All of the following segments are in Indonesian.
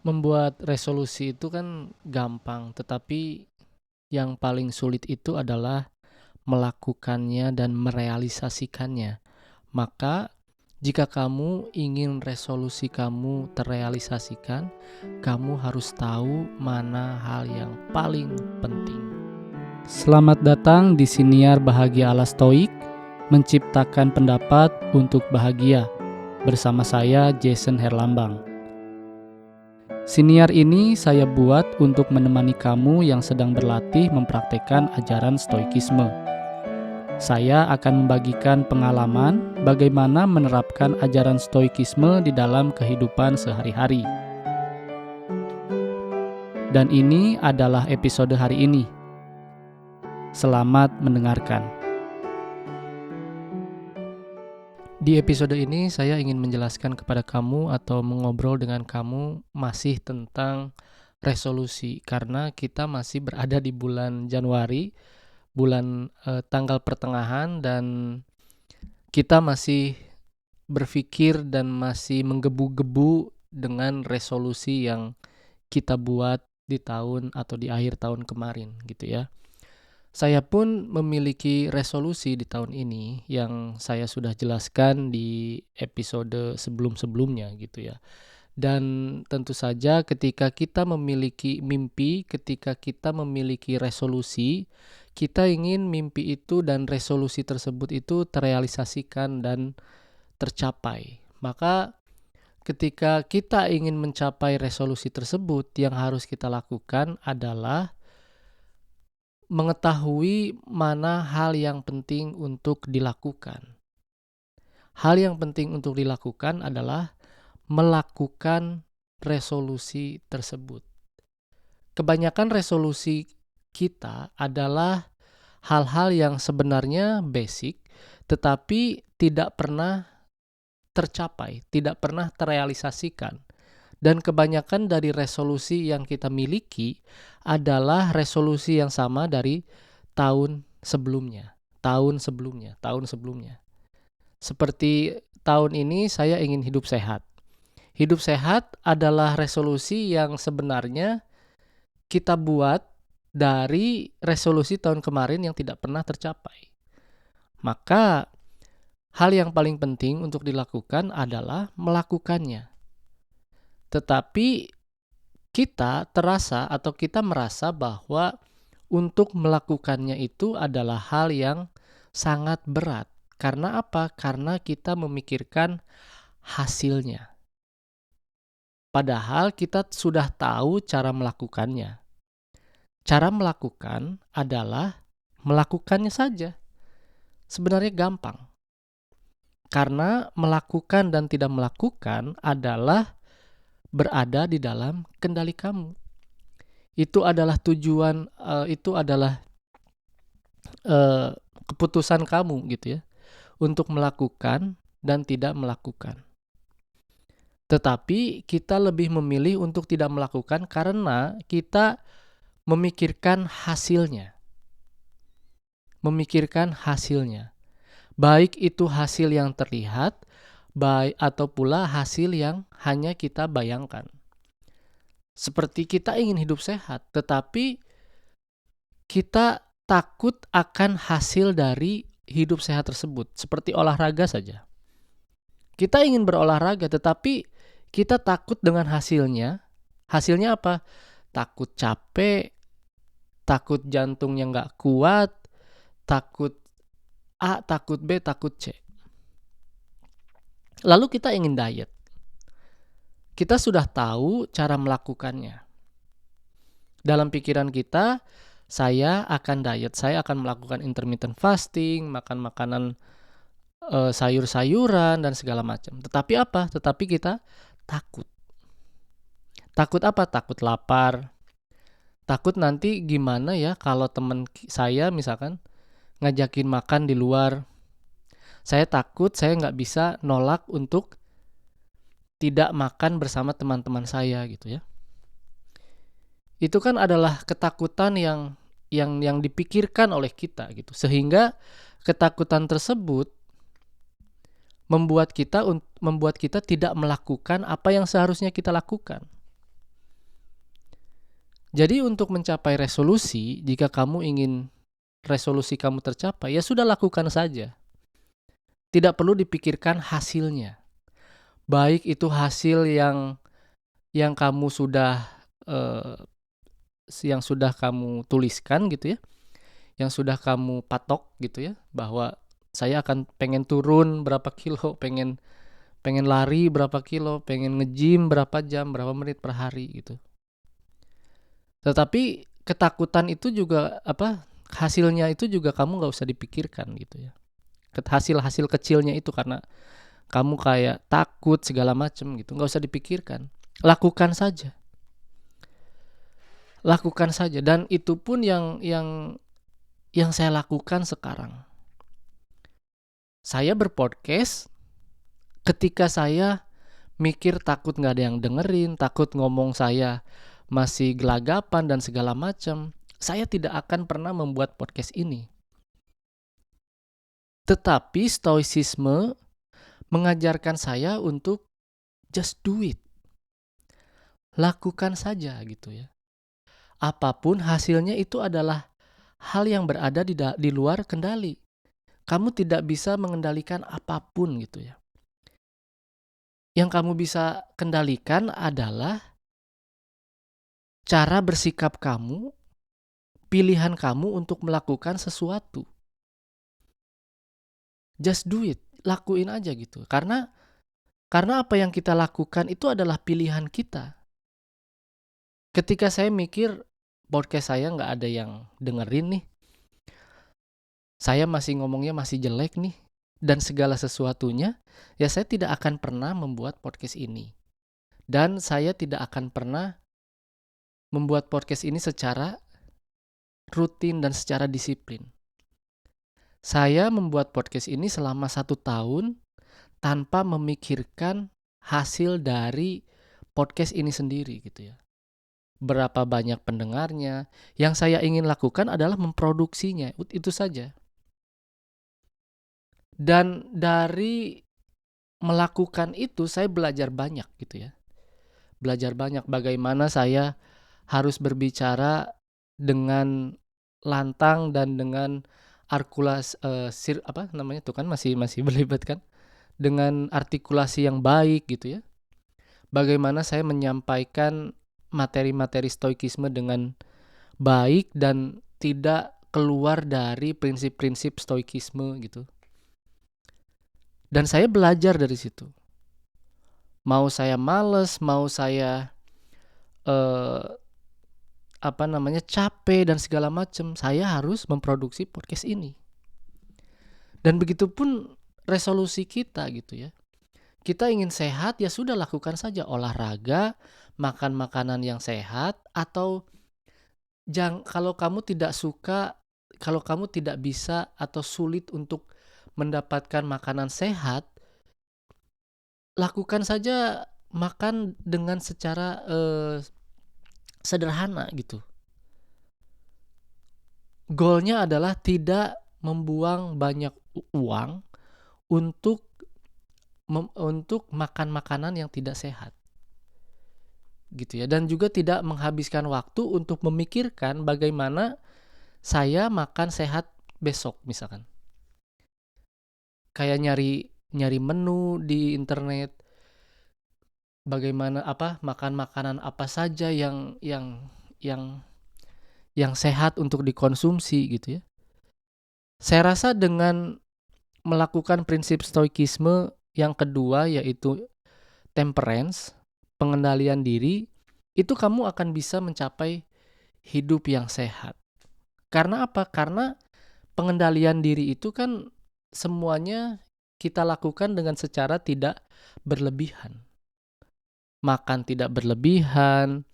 Membuat resolusi itu kan gampang, tetapi yang paling sulit itu adalah melakukannya dan merealisasikannya. Maka, jika kamu ingin resolusi kamu terrealisasikan, kamu harus tahu mana hal yang paling penting. Selamat datang di Siniar Bahagia ala Stoik, menciptakan pendapat untuk bahagia. Bersama saya, Jason Herlambang. Siniar ini saya buat untuk menemani kamu yang sedang berlatih mempraktekkan ajaran Stoikisme. Saya akan membagikan pengalaman bagaimana menerapkan ajaran Stoikisme di dalam kehidupan sehari-hari. Dan ini adalah episode hari ini. Selamat mendengarkan. Di episode ini saya ingin menjelaskan kepada kamu atau mengobrol dengan kamu masih tentang resolusi, karena kita masih berada di bulan Januari, tanggal pertengahan, dan kita masih berpikir dan masih menggebu-gebu dengan resolusi yang kita buat di tahun atau di akhir tahun kemarin gitu ya. Saya pun memiliki resolusi di tahun ini yang saya sudah jelaskan di episode sebelum-sebelumnya gitu ya. Dan tentu saja ketika kita memiliki mimpi, ketika kita memiliki resolusi, kita ingin mimpi itu dan resolusi tersebut itu terrealisasikan dan tercapai. Maka ketika kita ingin mencapai resolusi tersebut, yang harus kita lakukan adalah mengetahui mana hal yang penting untuk dilakukan. Hal yang penting untuk dilakukan adalah melakukan resolusi tersebut. Kebanyakan resolusi kita adalah hal-hal yang sebenarnya basic, tetapi tidak pernah tercapai, tidak pernah terrealisasikan. Dan kebanyakan dari resolusi yang kita miliki adalah resolusi yang sama dari tahun sebelumnya. Seperti tahun ini saya ingin hidup sehat. Hidup sehat adalah resolusi yang sebenarnya kita buat dari resolusi tahun kemarin yang tidak pernah tercapai. Maka hal yang paling penting untuk dilakukan adalah melakukannya. Tetapi kita merasa bahwa untuk melakukannya itu adalah hal yang sangat berat. Karena apa? Karena kita memikirkan hasilnya. Padahal kita sudah tahu cara melakukannya. Cara melakukan adalah melakukannya saja. Sebenarnya gampang. Karena melakukan dan tidak melakukan adalah berada di dalam kendali kamu. Itu adalah tujuan, itu adalah keputusan kamu gitu ya, untuk melakukan dan tidak melakukan. Tetapi kita lebih memilih untuk tidak melakukan karena kita memikirkan hasilnya. Baik itu hasil yang terlihat, baik atau pula hasil yang hanya kita bayangkan. Seperti kita ingin hidup sehat, tetapi kita takut akan hasil dari hidup sehat tersebut. Seperti olahraga saja. Kita ingin berolahraga, tetapi kita takut dengan hasilnya. Hasilnya apa? Takut capek, takut jantungnya nggak kuat, takut A, takut B, takut C. Lalu kita ingin diet. Kita sudah tahu cara melakukannya. Dalam pikiran kita, saya akan diet, saya akan melakukan intermittent fasting, makan makanan sayur-sayuran dan segala macam. Tetapi apa? Tetapi kita takut. Takut apa? Takut lapar. Takut nanti gimana ya kalau teman saya misalkan ngajakin makan di luar. Saya takut saya nggak bisa nolak untuk tidak makan bersama teman-teman saya gitu ya. Itu kan adalah ketakutan yang dipikirkan oleh kita gitu. Sehingga ketakutan tersebut membuat kita tidak melakukan apa yang seharusnya kita lakukan. Jadi untuk mencapai resolusi, jika kamu ingin resolusi kamu tercapai, ya sudah lakukan saja. Tidak perlu dipikirkan hasilnya. Baik itu hasil yang kamu sudah eh, yang sudah kamu tuliskan gitu ya, yang sudah kamu patok gitu ya, bahwa saya akan pengen turun berapa kilo, pengen pengen lari berapa kilo, pengen nge-gym berapa jam, berapa menit per hari gitu. Tetapi ketakutan itu juga hasilnya itu juga kamu nggak usah dipikirkan gitu ya. Hasil-hasil kecilnya itu karena kamu kayak takut segala macam gitu, nggak usah dipikirkan. Lakukan saja. Lakukan saja, dan itu pun yang saya lakukan sekarang. Saya berpodcast ketika saya mikir takut nggak ada yang dengerin, takut ngomong saya masih gelagapan dan segala macam. Saya tidak akan pernah membuat podcast ini. Tetapi stoicisme mengajarkan saya untuk just do it. Lakukan saja gitu ya. Apapun hasilnya itu adalah hal yang berada di luar kendali. Kamu tidak bisa mengendalikan apapun gitu ya. Yang kamu bisa kendalikan adalah cara bersikap kamu, pilihan kamu untuk melakukan sesuatu. Just do it, lakuin aja gitu. Karena apa yang kita lakukan itu adalah pilihan kita. Ketika saya mikir podcast saya nggak ada yang dengerin nih, saya masih ngomongnya masih jelek nih, dan segala sesuatunya, ya saya tidak akan pernah membuat podcast ini. Dan saya tidak akan pernah membuat podcast ini secara rutin dan secara disiplin. Saya membuat podcast ini selama 1 tahun tanpa memikirkan hasil dari podcast ini sendiri gitu ya. Berapa banyak pendengarnya, yang saya ingin lakukan adalah memproduksinya, itu saja. Dan dari melakukan itu saya belajar banyak gitu ya. Belajar banyak bagaimana saya harus berbicara dengan lantang dan dengan itu kan masih berlibat kan, dengan artikulasi yang baik gitu ya. Bagaimana saya menyampaikan materi-materi stoikisme dengan baik dan tidak keluar dari prinsip-prinsip stoikisme gitu. Dan saya belajar dari situ. Mau saya males, mau saya capek dan segala macam, saya harus memproduksi podcast ini. Dan begitupun resolusi kita gitu ya. Kita ingin sehat, ya sudah lakukan saja olahraga, makan makanan yang sehat, atau kalau kamu tidak suka, kalau kamu tidak bisa atau sulit untuk mendapatkan makanan sehat, lakukan saja makan dengan secara sederhana gitu. Goalnya adalah tidak membuang banyak uang untuk makan makanan yang tidak sehat gitu ya, dan juga tidak menghabiskan waktu untuk memikirkan bagaimana saya makan sehat besok misalkan. Kayak nyari menu di internet, bagaimana makan makanan apa saja yang sehat untuk dikonsumsi gitu ya. Saya rasa dengan melakukan prinsip stoikisme yang kedua, yaitu temperance, pengendalian diri, itu kamu akan bisa mencapai hidup yang sehat. Karena apa? Karena pengendalian diri itu kan semuanya kita lakukan dengan secara tidak berlebihan. Makan tidak berlebihan,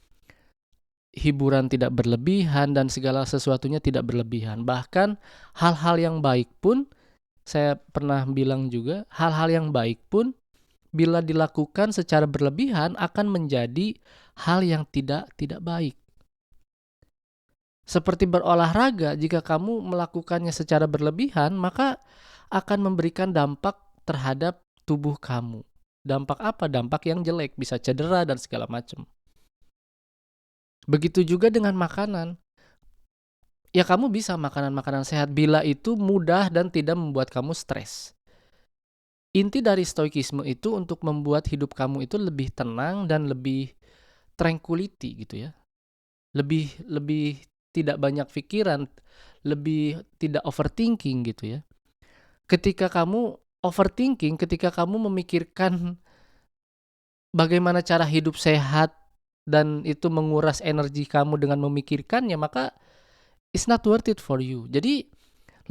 hiburan tidak berlebihan, dan segala sesuatunya tidak berlebihan. Bahkan hal-hal yang baik pun, saya pernah bilang juga, hal-hal yang baik pun bila dilakukan secara berlebihan akan menjadi hal yang tidak baik. Seperti berolahraga, jika kamu melakukannya secara berlebihan, maka akan memberikan dampak terhadap tubuh kamu. Dampak apa? Dampak yang jelek, bisa cedera dan segala macam. Begitu juga dengan makanan. Ya kamu bisa makanan-makanan sehat bila itu mudah dan tidak membuat kamu stres. Inti dari stoikisme itu untuk membuat hidup kamu itu lebih tenang dan lebih tranquility gitu ya. Lebih lebih tidak banyak pikiran, lebih tidak overthinking gitu ya. Ketika kamu overthinking, ketika kamu memikirkan bagaimana cara hidup sehat dan itu menguras energi kamu dengan memikirkannya, maka it's not worth it for you. Jadi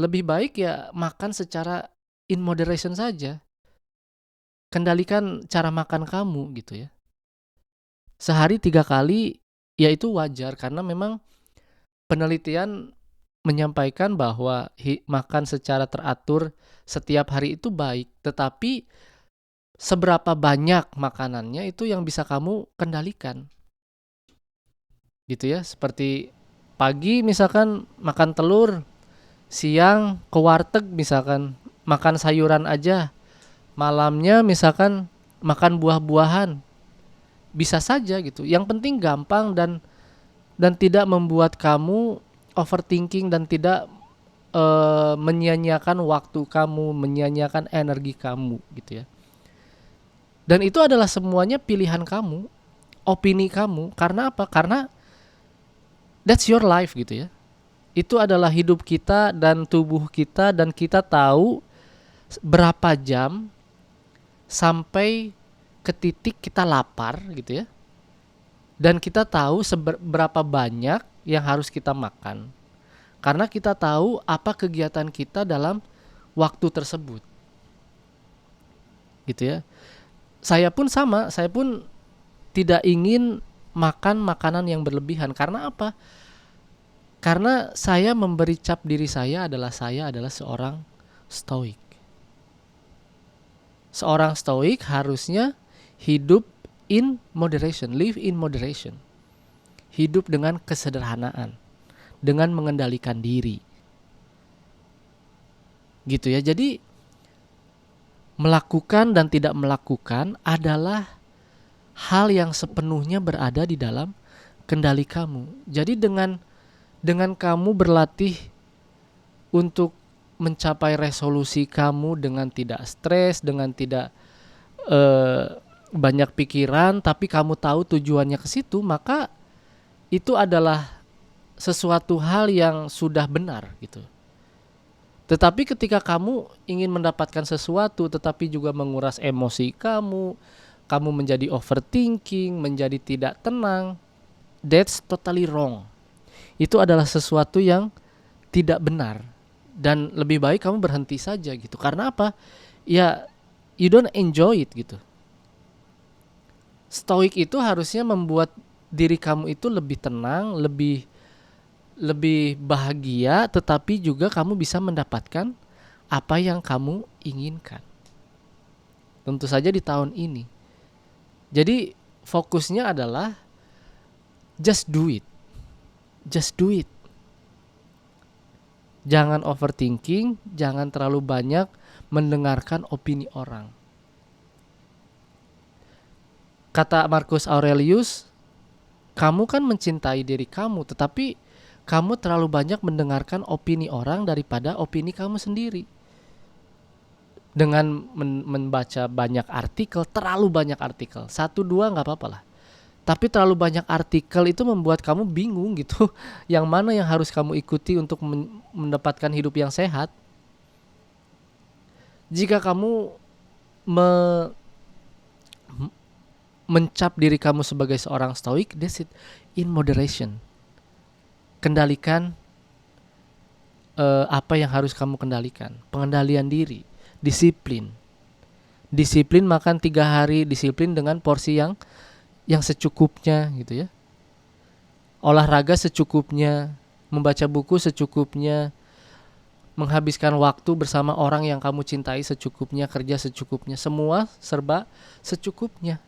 lebih baik ya makan secara in moderation saja. Kendalikan cara makan kamu gitu ya. Sehari 3 kali ya itu wajar karena memang penelitian menyampaikan bahwa makan secara teratur setiap hari itu baik, tetapi seberapa banyak makanannya itu yang bisa kamu kendalikan. Gitu ya, seperti pagi misalkan makan telur, siang ke warteg misalkan makan sayuran aja, malamnya misalkan makan buah-buahan. Bisa saja gitu. Yang penting gampang dan tidak membuat kamu overthinking dan tidak menyia-nyiakan waktu kamu, menyia-nyiakan energi kamu gitu ya. Dan itu adalah semuanya pilihan kamu, opini kamu. Karena apa? Karena that's your life gitu ya. Itu adalah hidup kita dan tubuh kita dan kita tahu berapa jam sampai ke titik kita lapar gitu ya. Dan kita tahu seberapa banyak yang harus kita makan. Karena kita tahu apa kegiatan kita dalam waktu tersebut. Gitu ya. Saya pun sama, saya pun tidak ingin makan makanan yang berlebihan. Karena apa? Karena saya memberi cap diri saya adalah seorang stoik. Seorang stoik harusnya hidup in moderation, live in moderation. Hidup dengan kesederhanaan, dengan mengendalikan diri. Gitu ya. Jadi melakukan dan tidak melakukan adalah hal yang sepenuhnya berada di dalam kendali kamu. Jadi dengan kamu berlatih untuk mencapai resolusi kamu dengan tidak stres, dengan tidak banyak pikiran, tapi kamu tahu tujuannya ke situ, maka itu adalah sesuatu hal yang sudah benar gitu. Tetapi ketika kamu ingin mendapatkan sesuatu tetapi juga menguras emosi kamu menjadi overthinking, menjadi tidak tenang, that's totally wrong. Itu adalah sesuatu yang tidak benar dan lebih baik kamu berhenti saja gitu. Karena apa? Ya you don't enjoy it gitu. Stoik itu harusnya membuat diri kamu itu lebih tenang, lebih bahagia, tetapi juga kamu bisa mendapatkan apa yang kamu inginkan. Tentu saja di tahun ini. Jadi fokusnya adalah just do it. Just do it. Jangan overthinking, jangan terlalu banyak mendengarkan opini orang. Kata Marcus Aurelius, kamu kan mencintai diri kamu, tetapi kamu terlalu banyak mendengarkan opini orang daripada opini kamu sendiri. Dengan membaca banyak artikel, terlalu banyak artikel, 1-2 gak apa-apa lah. Tapi terlalu banyak artikel itu membuat kamu bingung gitu. Yang mana yang harus kamu ikuti untuk mendapatkan hidup yang sehat. Jika kamu mencap diri kamu sebagai seorang stoik, that's it, in moderation. Kendalikan apa yang harus kamu kendalikan. Pengendalian diri, disiplin. Disiplin makan 3 hari, disiplin dengan porsi yang secukupnya gitu ya. Olahraga secukupnya, membaca buku secukupnya, menghabiskan waktu bersama orang yang kamu cintai secukupnya, kerja secukupnya, semua serba secukupnya.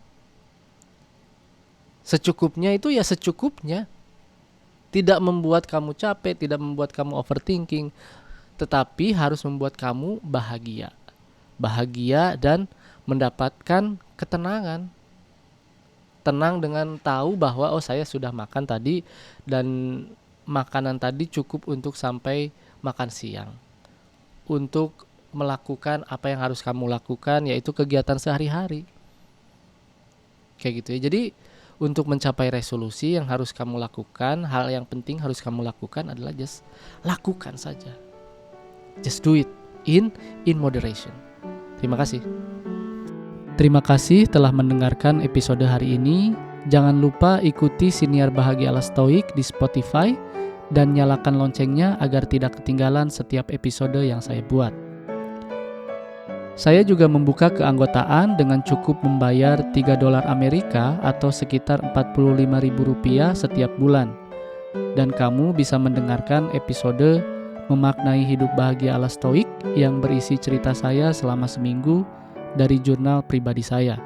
Secukupnya itu ya secukupnya. Tidak membuat kamu capek, tidak membuat kamu overthinking, tetapi harus membuat kamu bahagia. Bahagia dan mendapatkan ketenangan. tenang dengan tahu bahwa saya sudah makan tadi dan makanan tadi cukup untuk sampai makan siang. Untuk melakukan apa yang harus kamu lakukan, yaitu kegiatan sehari-hari. Kayak gitu ya. Jadi untuk mencapai resolusi yang harus kamu lakukan, hal yang penting harus kamu lakukan adalah just lakukan saja. Just do it in moderation. Terima kasih. Terima kasih telah mendengarkan episode hari ini. Jangan lupa ikuti Siniar Bahagia ala Stoik di Spotify dan nyalakan loncengnya agar tidak ketinggalan setiap episode yang saya buat. Saya juga membuka keanggotaan dengan cukup membayar $3 Amerika atau sekitar Rp45.000 setiap bulan. Dan kamu bisa mendengarkan episode Memaknai Hidup Bahagia ala Stoik yang berisi cerita saya selama seminggu dari jurnal pribadi saya.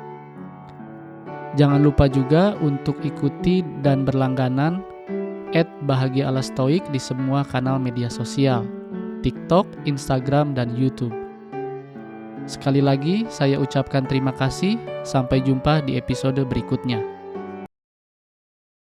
Jangan lupa juga untuk ikuti dan berlangganan @Bahagia ala Stoik di semua kanal media sosial, TikTok, Instagram, dan YouTube. Sekali lagi, saya ucapkan terima kasih. Sampai jumpa di episode berikutnya.